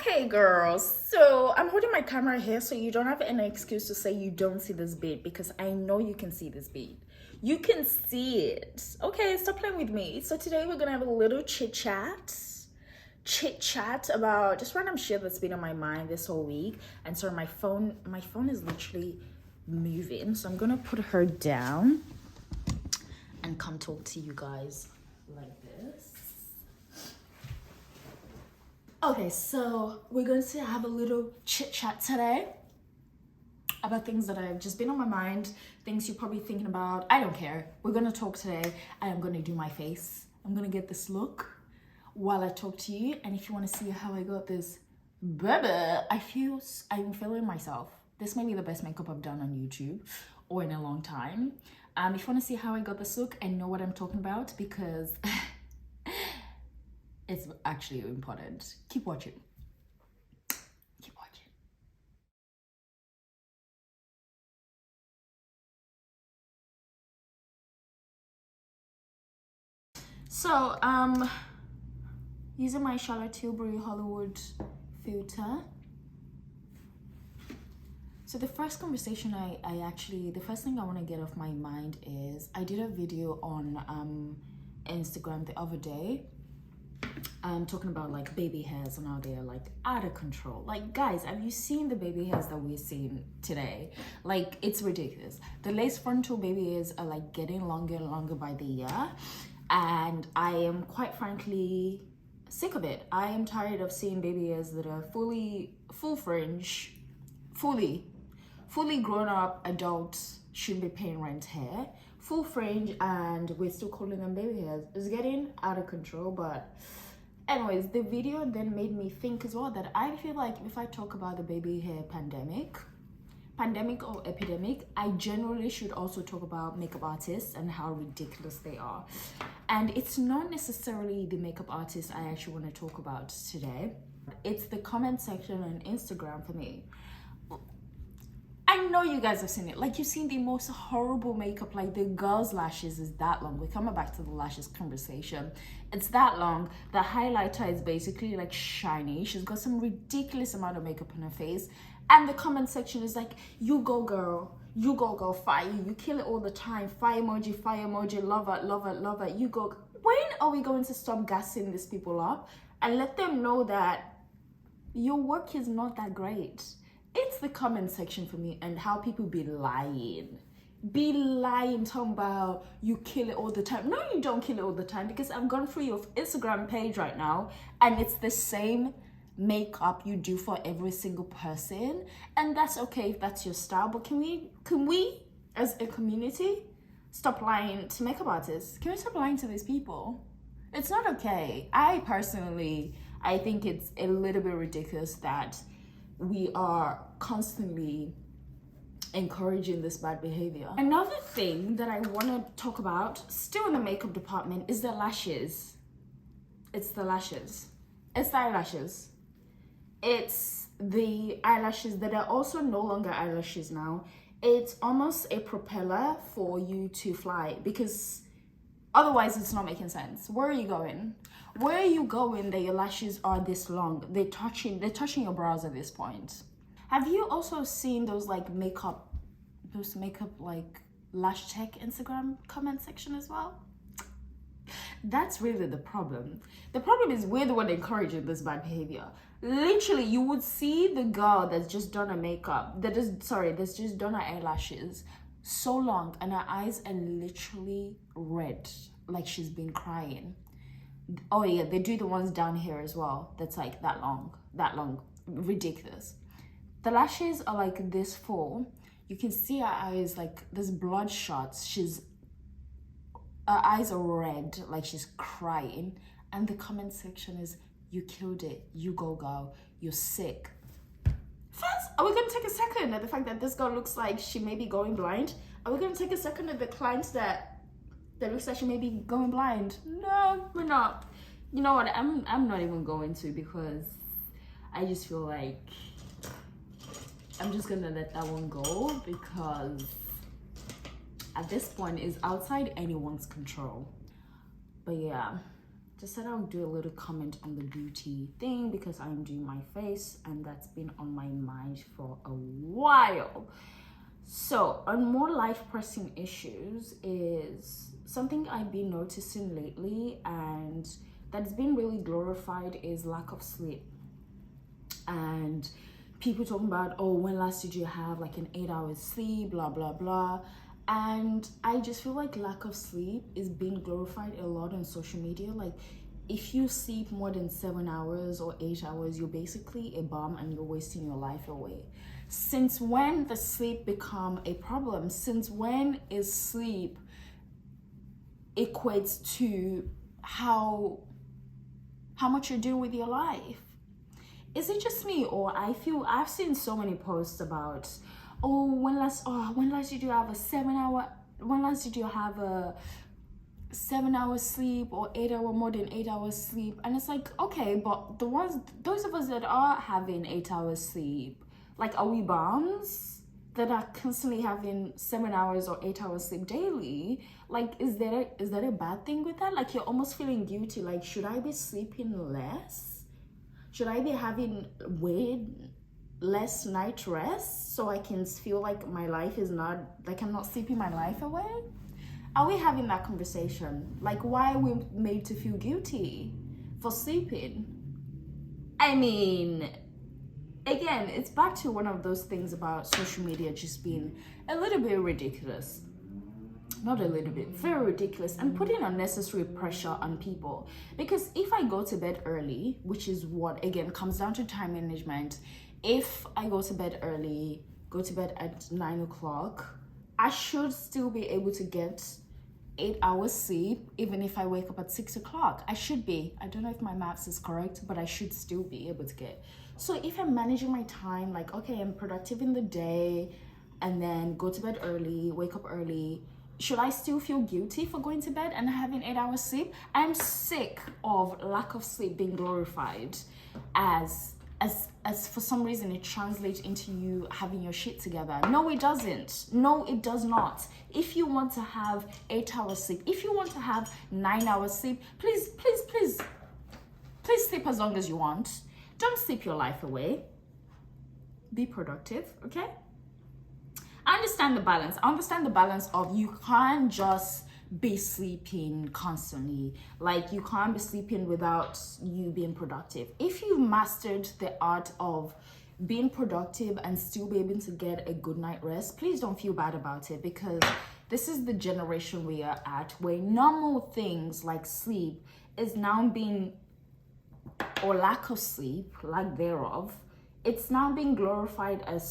Okay, girls, so I'm holding my camera here so you don't have any excuse to say you don't see this bead, because I know you can see this bead. You can see it. Okay, stop playing with me. So today we're gonna have a little chit chat about just random shit that's been on my mind this whole week. And so my phone is literally moving, so I'm gonna put her down and come talk to you guys like this. Okay, so we're going to have a little chit chat today about things that have just been on my mind, things you're probably thinking about. I don't care. We're going to talk today. I am going to do my face. I'm going to get this look while I talk to you. And if you want to see how I got this, baby, I'm feeling myself. This may be the best makeup I've done on YouTube or in a long time. If you want to see how I got this look and know what I'm talking about, because it's actually important. Keep watching. Keep watching. So, using my Charlotte Tilbury Hollywood filter. So the first conversation the first thing I want to get off my mind is I did a video on Instagram the other day. Talking about like baby hairs and how they're like out of control. Like, guys, have you seen the baby hairs that we're seeing today? Like, it's ridiculous. The lace frontal baby hairs are like getting longer and longer by the year, and I am quite frankly sick of it. I am tired of seeing baby hairs that are full fringe, fully grown up adults should be paying rent hair, full fringe, and we're still calling them baby hairs. It's getting out of control. But anyways, the video then made me think as well that I feel like if I talk about the baby hair pandemic or epidemic, I generally should also talk about makeup artists and how ridiculous they are. And it's not necessarily the makeup artists I actually want to talk about today. It's the comment section on Instagram for me. I know you guys have seen it. Like, you've seen the most horrible makeup. Like, the girl's lashes is that long. We're coming back to the lashes conversation. It's that long. The highlighter is basically like shiny. She's got some ridiculous amount of makeup on her face. And the comment section is like, you go girl, fire, you kill it all the time. Fire emoji, love it, you go. When are we going to stop gassing these people up and let them know that your work is not that great? It's the comment section for me, and how people be lying talking about you kill it all the time. No, you don't kill it all the time, because I've gone through your Instagram page right now and it's the same makeup you do for every single person, and that's okay if that's your style. But can we as a community stop lying to makeup artists? Can we stop lying to these people? It's not okay. I think it's a little bit ridiculous that we are constantly encouraging this bad behavior. Another thing that I want to talk about, still in the makeup department, is the lashes. It's the lashes. It's the eyelashes. It's the eyelashes that are also no longer eyelashes now. It's almost a propeller for you to fly, because otherwise it's not making sense. Where are you going? Where are you going that your lashes are this long? They're touching your brows at this point. Have you also seen those makeup like lash tech Instagram comment section as well? That's really the problem. The problem is we're the one encouraging this bad behavior. Literally, you would see the girl that's just done her makeup, that's just done her eyelashes so long, and her eyes are literally red, like she's been crying. Oh yeah, they do the ones down here as well. That's like that long, ridiculous. The lashes are like this full. You can see her eyes like there's bloodshot. Her eyes are red, like she's crying. And the comment section is, you killed it, you go girl, you're sick. First, are we gonna take a second at the fact that this girl looks like she may be going blind? Are we gonna take a second at the client that looks like she may be going blind? No, we're not. You know what, I'm not even going to, because I just feel like I'm just gonna let that one go, because at this point it's outside anyone's control. But yeah, just said I'll do a little comment on the beauty thing because I'm doing my face and that's been on my mind for a while. So on more life pressing issues is something I've been noticing lately, and that's been really glorified, is lack of sleep. And people talking about, oh, when last did you have like an 8 hours sleep, blah blah blah. And I just feel like lack of sleep is being glorified a lot on social media. Like, if you sleep more than 7 hours or 8 hours, you're basically a bum and you're wasting your life away. Since when does sleep become a problem? Since when is sleep equates to how much you're doing with your life? Is it just me, or I feel I've seen so many posts about, when last did you have a 7 hour, when last did you have a 7 hours sleep or 8 hour, more than 8 hours sleep? And it's like, okay, but those of us that are having 8 hours sleep, like, are we bums that are constantly having 7 hours or 8 hours sleep daily? Like, is that a bad thing with that? Like, you're almost feeling guilty. Like, should I be sleeping less? Should I be having way less night rest so I can feel like my life is not, like, I'm not sleeping my life away? Are we having that conversation? Like, why are we made to feel guilty for sleeping? I mean, again, it's back to one of those things about social media just being a little bit ridiculous. Not a little bit, very ridiculous, and putting unnecessary pressure on people. Because if I go to bed early, which is what, again, comes down to time management, if I go to bed early, go to bed at 9 o'clock, I should still be able to get 8 hours sleep, even if I wake up at 6 o'clock. I should be. I don't know if my maths is correct, but I should still be able to get. So if I'm managing my time, like, okay, I'm productive in the day, and then go to bed early, wake up early, should I still feel guilty for going to bed and having 8 hours sleep? I'm sick of lack of sleep being glorified as for some reason it translates into you having your shit together. No, it doesn't. No, it does not. If you want to have 8 hours sleep, if you want to have 9 hours sleep, please sleep as long as you want. Don't sleep your life away. Be productive, okay? I understand the balance. I understand the balance of, you can't just be sleeping constantly. Like, you can't be sleeping without you being productive. If you've mastered the art of being productive and still be able to get a good night rest, please don't feel bad about it, because this is the generation we are at, where normal things like sleep is now being, or lack of sleep, lack thereof, it's now being glorified as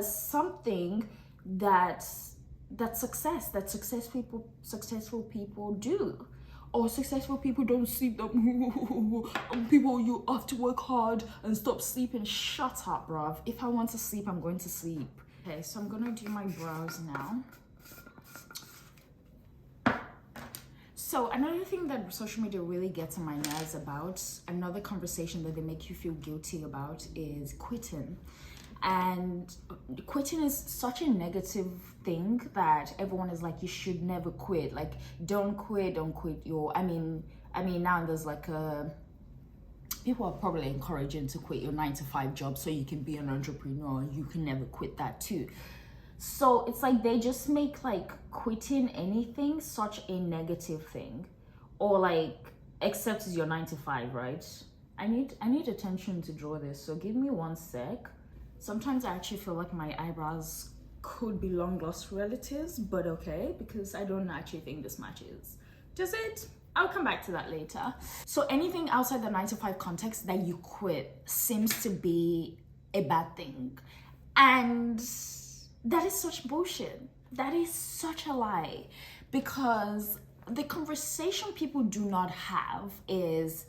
something that's successful people do. Or successful people don't sleep, that people, you have to work hard and stop sleeping. Shut up, bruv. If I want to sleep, I'm going to sleep. Okay, so I'm gonna do my brows now. So another thing that social media really gets on my nerves about, another conversation that they make you feel guilty about, is quitting. And quitting is such a negative thing that everyone is like, you should never quit. Like, don't quit your, I mean now there's like people are probably encouraging to quit your 9-to-5 job so you can be an entrepreneur. You can never quit that too. So it's like they just make like quitting anything such a negative thing, or like, except it's your 9-to-5, right? I need attention to draw this, so give me 1 sec. Sometimes I actually feel like my eyebrows could be long lost relatives, but okay, because I don't actually think this matches. Does it? I'll come back to that later. So anything outside the 9-to-5 context that you quit seems to be a bad thing. And that is such bullshit. That is such a lie. Because the conversation people do not have is,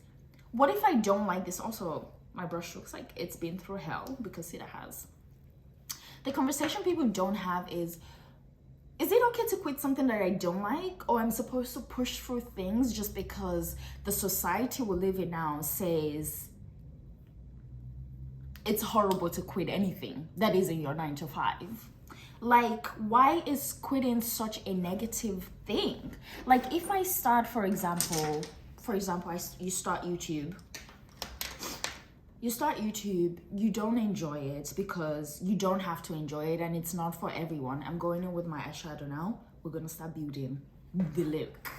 what if I don't like this? Also, my brush looks like it's been through hell, because it has. The conversation people don't have is it okay to quit something that I don't like? Or I'm supposed to push through things just because the society we live in now says it's horrible to quit anything that isn't your 9-to-5? Like, why is quitting such a negative thing? Like, if I start, for example, you start YouTube. You don't enjoy it because you don't have to enjoy it, and it's not for everyone. I'm going in with my eyeshadow now. We're gonna start building the look.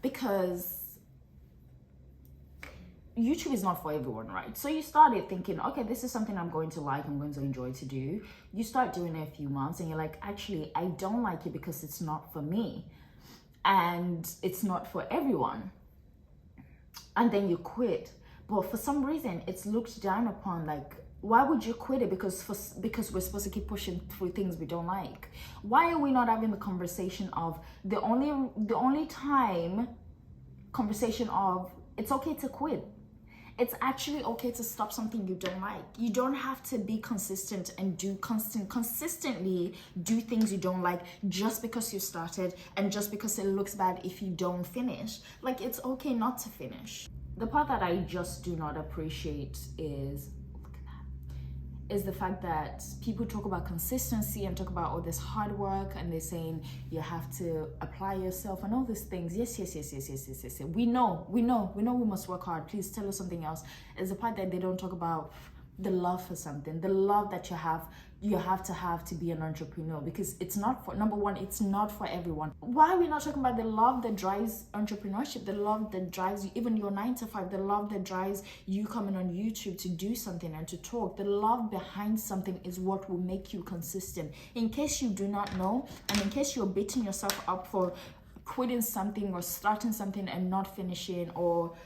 Because YouTube is not for everyone, right? So you started thinking, okay, this is something I'm going to like, I'm going to enjoy to do. You start doing it a few months and you're like, actually, I don't like it because it's not for me and it's not for everyone. And then you quit. But for some reason, it's looked down upon. Like, why would you quit it? Because we're supposed to keep pushing through things we don't like. Why are we not having the conversation of the only time conversation of it's okay to quit? It's actually okay to stop something you don't like. You don't have to be consistent and consistently do things you don't like just because you started and just because it looks bad if you don't finish. Like, it's okay not to finish. The part that I just do not appreciate is the fact that people talk about consistency and talk about all this hard work, and they're saying you have to apply yourself and all these things. Yes. We know we must work hard. Please tell us something else. Is the part that they don't talk about the love for something, the love that you have to be an entrepreneur, because it's not for, number one, it's not for everyone. Why are we not talking about the love that drives entrepreneurship, the love that drives even your 9 to 5, the love that drives you coming on YouTube to do something and to talk? The love behind something is what will make you consistent. In case you do not know, and in case you're beating yourself up for quitting something or starting something and not finishing, or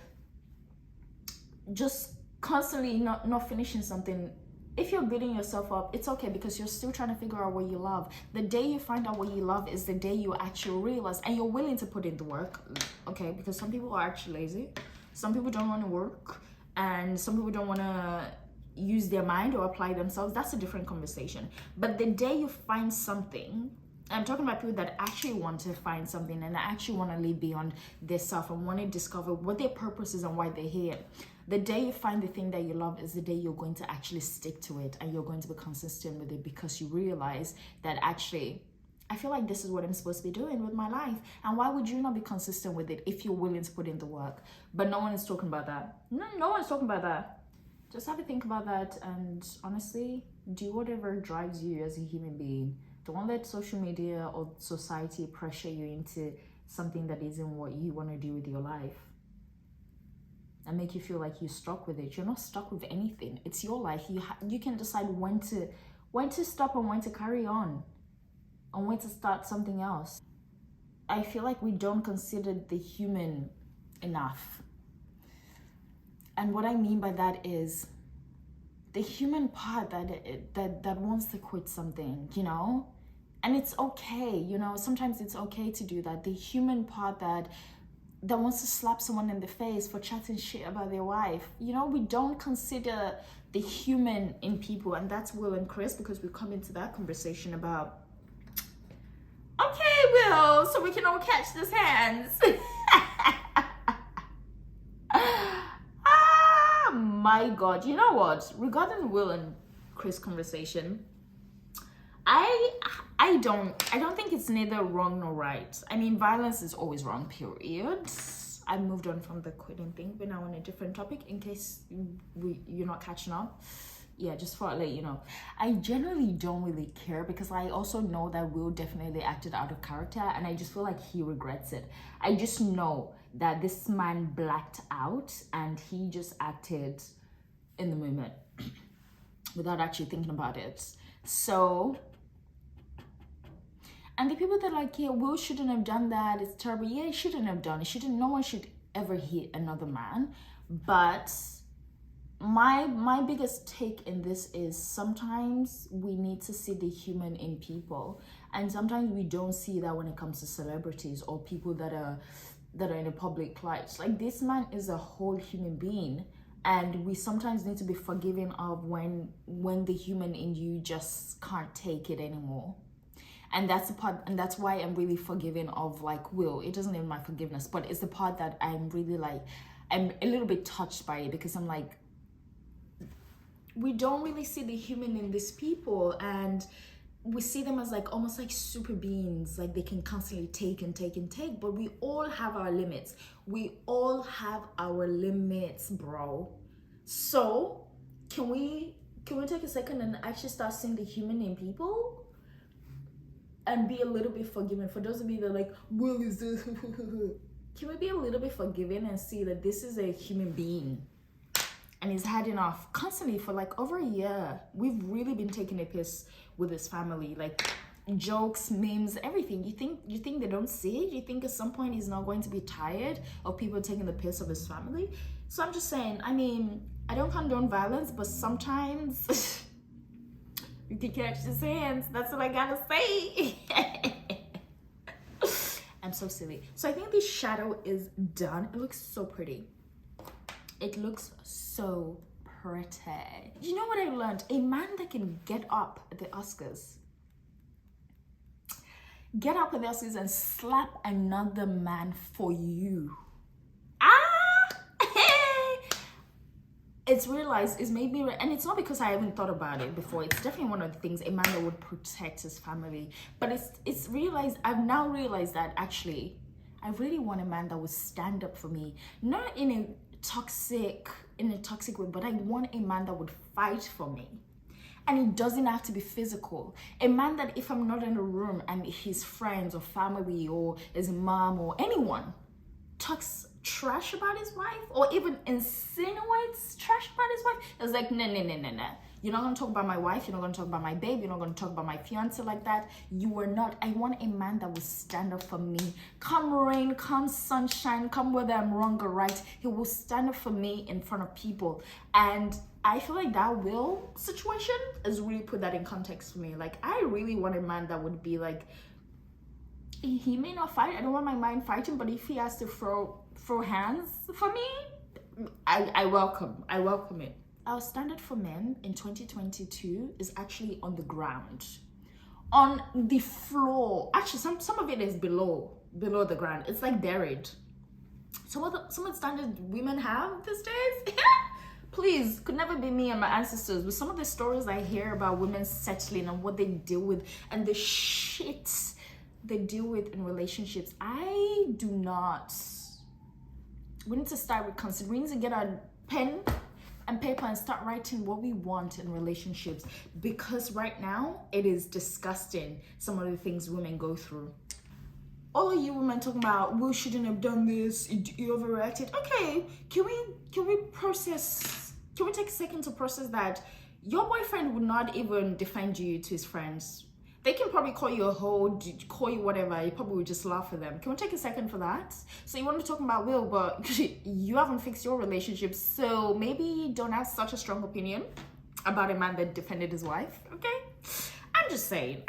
just constantly not finishing something, if you're beating yourself up, it's okay, because you're still trying to figure out what you love. The day you find out what you love is the day you actually realize, and you're willing to put in the work, okay? Because some people are actually lazy. Some people don't want to work, and some people don't want to use their mind or apply themselves. That's a different conversation. But the day you find something, I'm talking about people that actually want to find something and actually want to live beyond their self and want to discover what their purpose is and why they're here. The day you find the thing that you love is the day you're going to actually stick to it, and you're going to be consistent with it, because you realize that actually, I feel like this is what I'm supposed to be doing with my life. And why would you not be consistent with it if you're willing to put in the work? But no one is talking about that. No one's talking about that. Just have to think about that, and honestly, do whatever drives you as a human being. Don't let social media or society pressure you into something that isn't what you want to do with your life and make you feel like you're stuck with it. You're not stuck with anything. It's your life. You can decide when to stop and when to carry on, and when to start something else. I feel like we don't consider the human enough. And what I mean by that is the human part that wants to quit something, you know? And it's okay, you know, sometimes it's okay to do that. The human part that wants to slap someone in the face for chatting shit about their wife. You know, we don't consider the human in people, and that's Will and Chris, because we come into that conversation about, okay, Will, so we can all catch these hands. My God, you know what? Regarding the Will and Chris conversation, I don't think it's neither wrong nor right. I mean, violence is always wrong, period. I moved on from the quitting thing. We're now on a different topic, in case you're not catching up. Yeah, just for let you know. I generally don't really care, because I also know that Will definitely acted out of character, and I just feel like he regrets it. I just know that this man blacked out and he just acted in the moment without actually thinking about it. So, and the people that are like, yeah, Will shouldn't have done that, it's terrible. Yeah, he shouldn't have done it. No one should ever hit another man. But my biggest take in this is, sometimes we need to see the human in people, and sometimes we don't see that when it comes to celebrities or people that are in a public light. Like, this man is a whole human being, and we sometimes need to be forgiving of when the human in you just can't take it anymore. And that's the part, and that's why I'm really forgiving of like Will. It doesn't need my forgiveness, but it's the part that I'm really like, I'm a little bit touched by it, because I'm like, we don't really see the human in these people. And we see them as like almost like super beings, like they can constantly take and take and take, but we all have our limits. We all have our limits, bro. So can we take a second and actually start seeing the human in people and be a little bit forgiving? For those of you that are like, well, is this can we be a little bit forgiving and see that this is a human being and he's had enough constantly for like over a year? We've really been taking a piss with his family, like jokes, memes, everything. You think they don't see it? You think at some point he's not going to be tired of people taking the piss of his family? So I'm just saying, I mean, I don't condone violence, but sometimes you can catch his hands. That's what I gotta say. I'm so silly. So I think this shadow is done. It looks so pretty. It looks so pretty. You know what I learned? A man that can get up at the Oscars, and slap another man for you. It's realized, it's made me, and it's not because I haven't thought about it before. It's definitely one of the things, a man that would protect his family. But it's realized, I've now realized that actually, I really want a man that would stand up for me. Not in a toxic way, but I want a man that would fight for me. And it doesn't have to be physical. A man that if I'm not in the room and his friends or family or his mom or anyone talks trash about his wife or even insinuates trash about his wife, it's like, no. You're not gonna talk about my wife, you're not gonna talk about my babe, you're not gonna talk about my fiance like that. You are not. I want a man that will stand up for me. Come rain, come sunshine, come whether I'm wrong or right. He will stand up for me in front of people. And I feel like that Will situation has really put that in context for me. Like, I really want a man that would be like, he may not fight, I don't want my mind fighting, but if he has to throw hands for me, I welcome it. Our standard for men in 2022 is actually on the ground, on the floor. Actually, some of it is below the ground. It's like buried. Some of the standards women have these days, please, could never be me and my ancestors. With some of the stories I hear about women settling and what they deal with and the shit they deal with in relationships, I do not. We need to start reconsidering. We need to get our pen and paper and start writing what we want in relationships, because right now it is disgusting, some of the things women go through. All of you women talking about, we shouldn't have done this, you overreacted. Okay, can we process, can we take a second to process that your boyfriend would not even defend you to his friends? They can probably call you a hoe, call you whatever, you probably would just laugh at them. Can we take a second for that? So you want to talk about Will, but you haven't fixed your relationship, so maybe you don't have such a strong opinion about a man that defended his wife, okay? I'm just saying.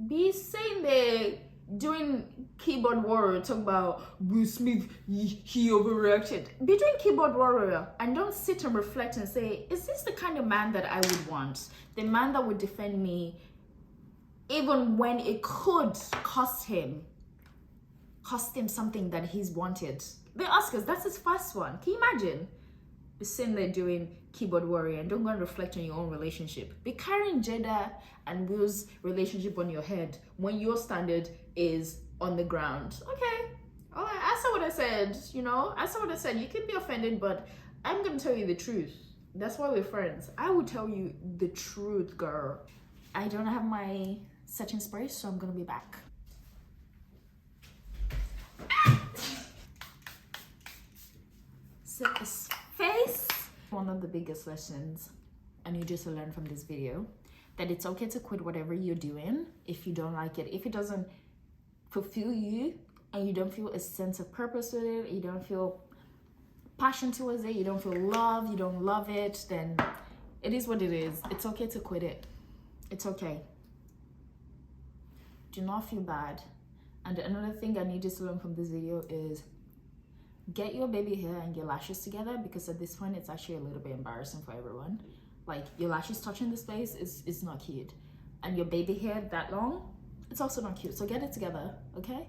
Be saying there, doing keyboard warrior, talk about Will Smith, he overreacted. Be doing keyboard warrior and don't sit and reflect and say, is this the kind of man that I would want? The man that would defend me even when it could cost him something that he's wanted. The Oscars, that's his first one. Can you imagine? Be sitting there doing keyboard warrior and don't go and reflect on your own relationship. Be carrying Jada and Will's relationship on your head when your standard is on the ground. Okay, all right, I saw what I said, You can be offended, but I'm gonna tell you the truth. That's why we're friends. I will tell you the truth, girl. I don't have my setting spray, so I'm gonna be back. Set this face. One of the biggest lessons I need you to learn from this video, that it's okay to quit whatever you're doing if you don't like it. If it doesn't fulfill you and you don't feel a sense of purpose with it, you don't feel passion towards it, you don't feel love, you don't love it, then it is what it is. It's okay to quit it. It's okay. Do not feel bad. And another thing I need you to learn from this video is get your baby hair and your lashes together, because at this point it's actually a little bit embarrassing for everyone. Like, your lashes touching this place is not cute, and your baby hair that long, it's also not cute. So get it together, okay?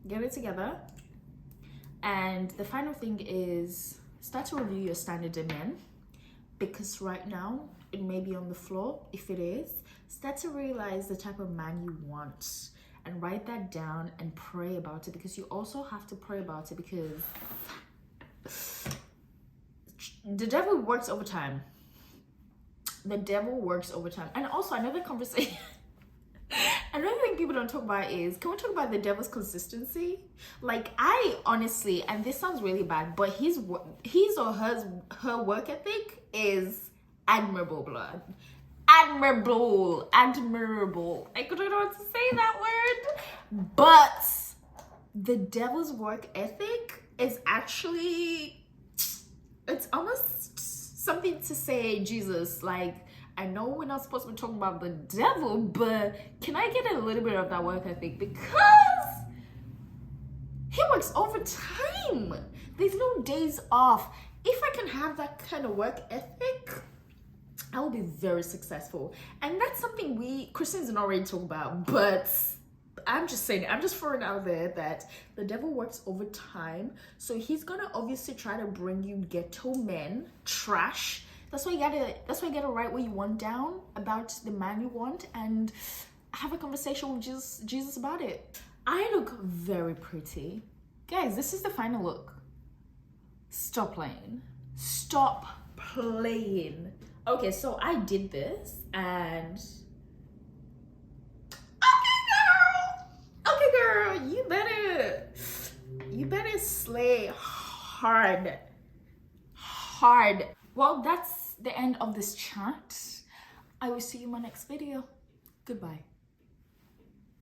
Get it together. And the final thing is start to review your standards in men, because right now it may be on the floor. If it is, start to realize the type of man you want and write that down and pray about it, because you also have to pray about it, because the devil works overtime. The devil works overtime. And also another conversation, another thing people don't talk about is, can we talk about the devil's consistency? Like, I honestly, and this sounds really bad, but his or her work ethic is admirable, blood. Admirable. I don't know how to say that word. But the devil's work ethic is actually, it's almost something to say, Jesus, like, I know we're not supposed to be talking about the devil, but can I get a little bit of that work ethic? Because he works overtime. There's no days off. If I can have that kind of work ethic, I will be very successful. And that's something we Christians don't already talk about, but I'm just saying, I'm just throwing out there that the devil works overtime. So he's gonna obviously try to bring you ghetto men, trash. That's why you gotta write what you want down about the man you want and have a conversation with Jesus about it. I look very pretty. Guys, this is the final look. Stop playing. Stop playing. Okay, so I did this and okay girl, you better slay hard. Well, that's the end of this chat. I will see you in my next video. Goodbye.